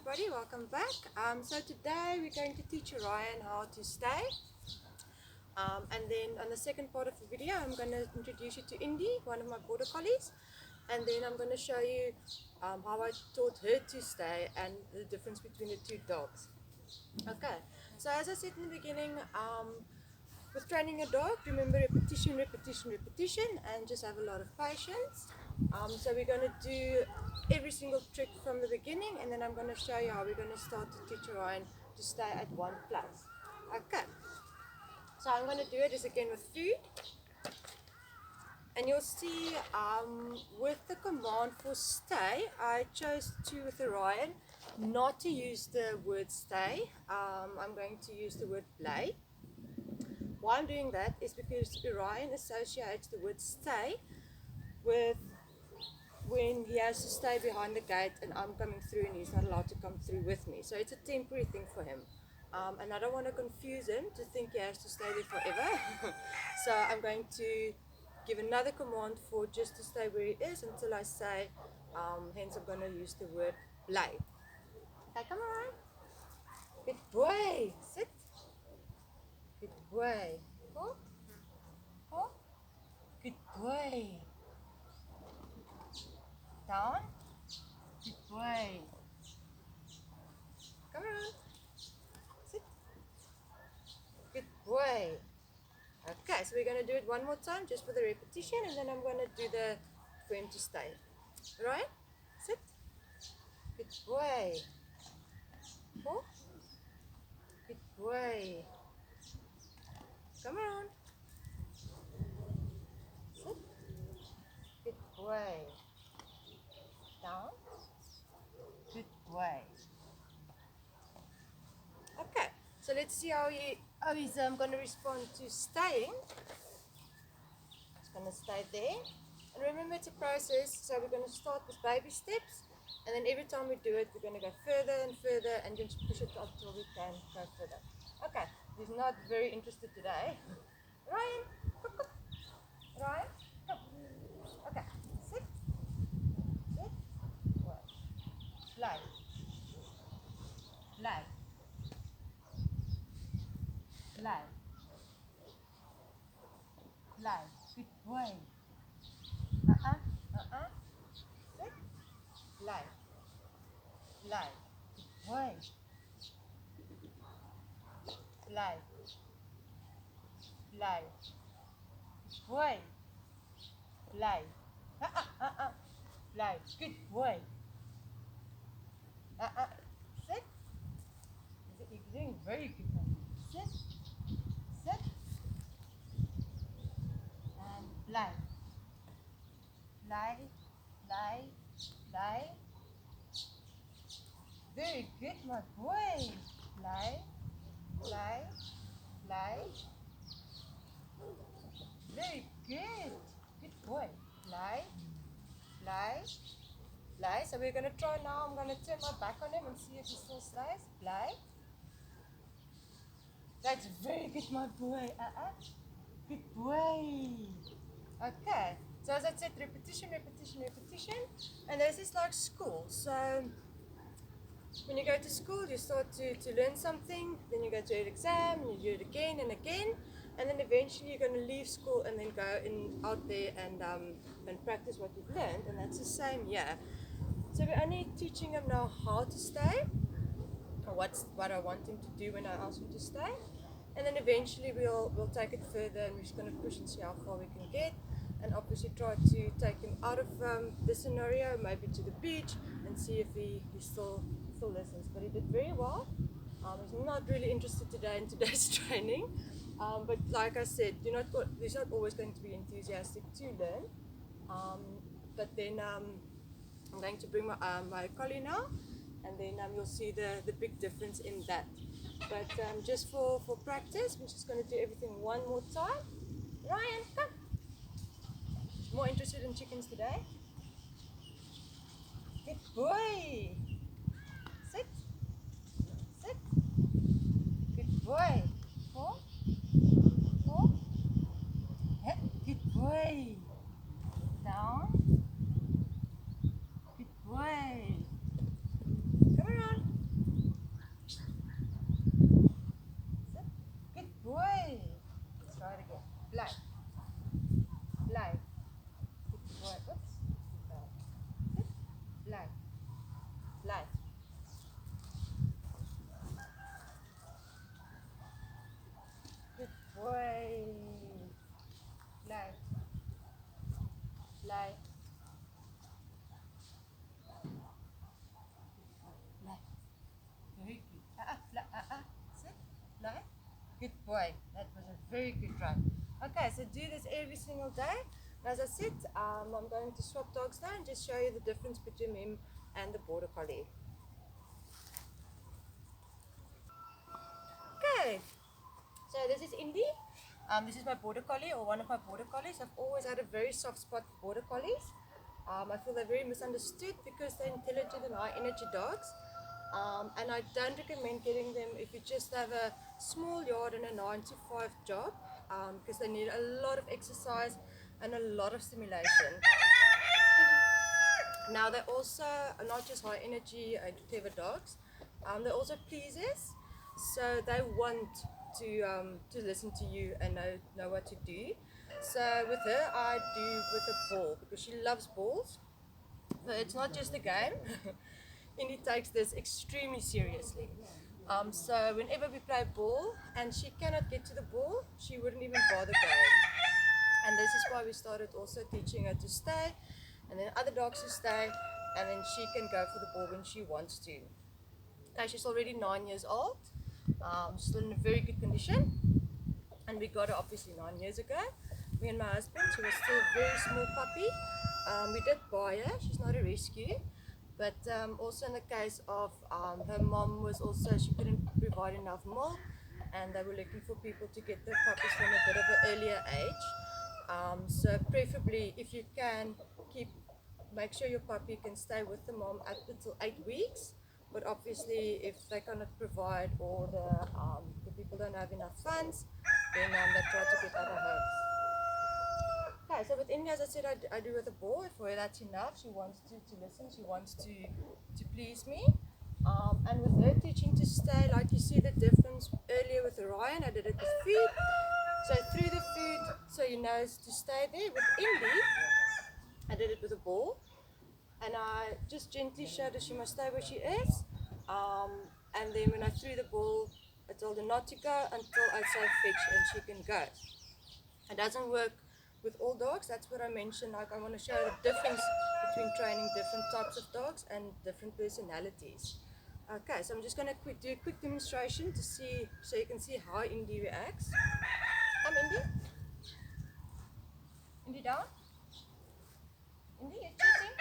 everybody, welcome back. So today we're going to teach Orion how to stay. And then on the second part of the video I'm going to introduce you to Indi, one of my border collies. And then I'm going to show you how I taught her to stay and the difference between the two dogs. Okay, so as I said in the beginning, with training a dog, remember repetition, repetition, repetition, and just have a lot of patience. So we're going to do every single trick from the beginning, and then I'm going to show you how we're going to start to teach Orion to stay at one place. Okay, so I'm going to do it just again with food. And you'll see with the command for stay, I chose to, with Orion, not to use the word stay. I'm going to use the word play. Why I'm doing that is because Orion associates the word stay with when he has to stay behind the gate and I'm coming through and he's not allowed to come through with me. So it's a temporary thing for him. And I don't want to confuse him to think he has to stay there forever. So I'm going to give another command for just to stay where he is until I say, hence I'm going to use the word play. Okay, come on. Good boy. Sit. Good boy. Oh. Oh. Good boy. Down. Good boy. Come on. Sit. Good boy. Okay, so we're going to do it one more time just for the repetition, and then I'm going to do the for him to stay. Right? Sit. Good boy. Oh. Good boy. Come on. Sit. Good boy. Down. Good boy. Okay, so let's see how he's going to respond to staying. He's going to stay there. And remember, it's a process, so we're going to start with baby steps. And then every time we do it, we're going to go further and further and just push it up till we can go further. Okay, he's not very interested today. Ryan, come. Ryan, come. Okay, sit. Sit. Lie. Lie. Lie. Lie. Good boy. Sit. Lie. Lie. Good boy. Lie. Lie. Good boy. Lie. Lie. Good boy. Sit. You're doing very good. Sit. Sit. And lie. Lie. Lie. Lie. Very good, my boy. Lie. Lie. Lie. Very good. Good boy. Lie. Lie. Lie. So we're going to try now. I'm going to turn my back on him and see if he still stays. Lie. That's very good, my boy. Good boy. Okay. So as I said, repetition, repetition, repetition. And this is like school. So when you go to school, you start to learn something, then you go to an exam, and you do it again and again, and then eventually you're going to leave school and then go out there and practice what you've learned, and that's the same here. So we're only teaching him now how to stay, or what I want him to do when I ask him to stay, and then eventually we'll take it further, and we're just going to push and see how far we can get, and obviously try to take him out of this scenario, maybe to the beach, and see if he still listens. But he did very well. He's not really interested today in today's training, but like I said, he's not always going to be enthusiastic to learn. But then I'm going to bring my collie now, and then you'll see the big difference in that. But just for practice, we're just going to do everything one more time. Ryan, come. More interested in chickens today? Good boy. Sit. Sit. Good boy. Four. Four. Good boy. Down. Good boy. Come around. Play. Good boy. Play. Play. Play. Very good. Sit. Play. Good boy. That was a very good run. Okay, so do this every single day. As I said, I'm going to swap dogs now and just show you the difference between him and the border collie. Okay, so this is Indi. This is my border collie, or one of my border collies. I've always had a very soft spot for border collies. I feel they're very misunderstood because they're intelligent and high energy dogs. And I don't recommend getting them if you just have a small yard and a 9 to 5 job, because they need a lot of exercise and a lot of stimulation. Now they're also not just high energy and clever dogs, they're also pleasers, so they want to listen to you and know what to do. So with her I do with a ball because she loves balls. So it's not just a game. Indi takes this extremely seriously. So whenever we play ball and she cannot get to the ball, she wouldn't even bother going. And this is why we started also teaching her to stay, and then other dogs to stay, and then she can go for the ball when she wants to. Okay, she's already 9 years old, still in a very good condition, and we got her obviously 9 years ago. Me and my husband, she was still a very small puppy. We did buy her, she's not a rescue, but also in the case of her mom was also, she couldn't provide enough milk, and they were looking for people to get the puppies from a bit of an earlier age. So preferably, if you can, make sure your puppy can stay with the mom up until 8 weeks. But obviously, if they cannot provide, or the people don't have enough funds, then they try to get other homes. Okay, so with Indi, as I said, I do with a ball. For her, that's enough. She wants to listen. She wants to please me. And with her teaching to stay, like you see the difference earlier with Orion, I did it with food. So through the food, so he knows to stay there. With Indi, I did it with a ball, and I just gently showed her she must stay where she is. And then when I threw the ball, I told her not to go until I say fetch and she can go. It doesn't work with all dogs. That's what I mentioned. Like, I want to show the difference between training different types of dogs and different personalities. Okay, so I'm just going to do a quick demonstration to see, so you can see how Indi reacts. Come, Indi. Indi down. Indi, you're cheating.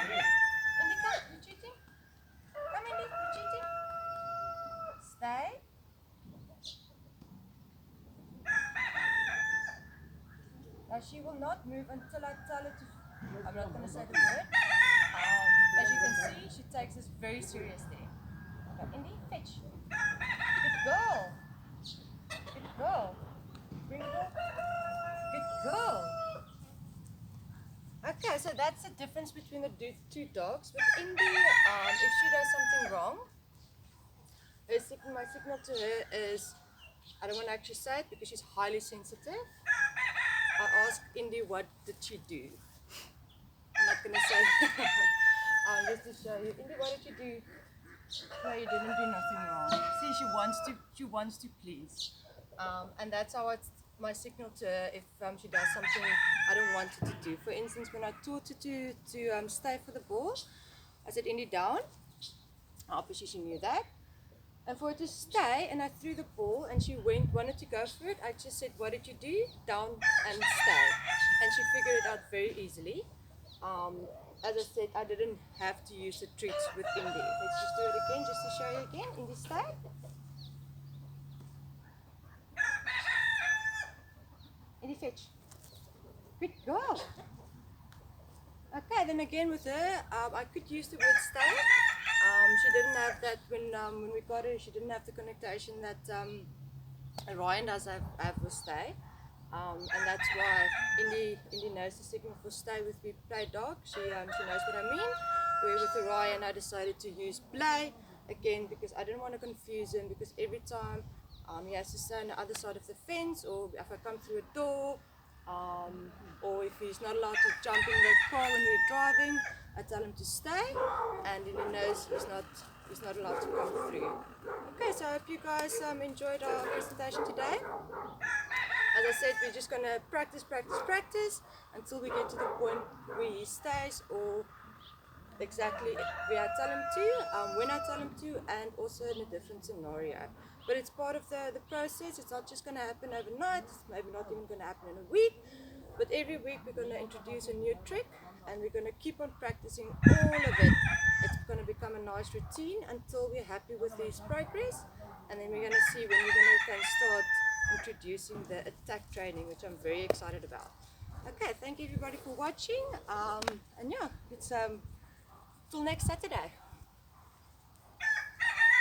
Indi, come, you're cheating. Come, Indi, you're cheating. Stay. Now she will not move until I tell her to. I'm not going to say the word. As you can see, she takes this very seriously. Now, Indi, fetch. Good girl. Good girl. Bring the ball. Good girl. Okay, so that's the difference between the two dogs. With Indi, if she does something wrong, my signal to her is, I don't want to actually say it because she's highly sensitive. I asked Indi, what did she do? I'm not going to say just to show you. Indi, what did you do? No, you didn't do nothing wrong. See, she wants to please. And that's how it's my signal to her if she does something I don't want her to do. For instance, when I taught her to stay for the ball, I said, Indi, down. Obviously she knew that. And for her to stay, and I threw the ball and she wanted to go for it, I just said, what did you do? Down and stay. And she figured it out very easily. As I said, I didn't have to use the treats with Indi. Let's just do it again, just to show you again. Indi, stay. Indi, fetch. Good girl. Okay, then again with her, I could use the word stay. She didn't have that when we got her. She didn't have the connotation that Orion does have with stay, and that's why Indi knows the signal for stay with we play dog. She knows what I mean. Where with Orion, I decided to use play again because I didn't want to confuse him. Because every time he has to stay on the other side of the fence, or if I come through a door. Or if he's not allowed to jump in the car when we're driving, I tell him to stay, and then he knows knows he's not allowed to come through. Okay, so I hope you guys enjoyed our presentation today. As I said, we're just gonna practice until we get to the point where he stays, or exactly where I tell him to, when I tell him to, and also in a different scenario. But it's part of the process. It's not just going to happen overnight. It's maybe not even going to happen in a week. But every week we're going to introduce a new trick, and we're going to keep on practicing all of it. It's going to become a nice routine until we're happy with his progress, and then we're going to see when we're going to start introducing the attack training, which I'm very excited about. Okay, thank you everybody for watching, and yeah, it's till next Saturday.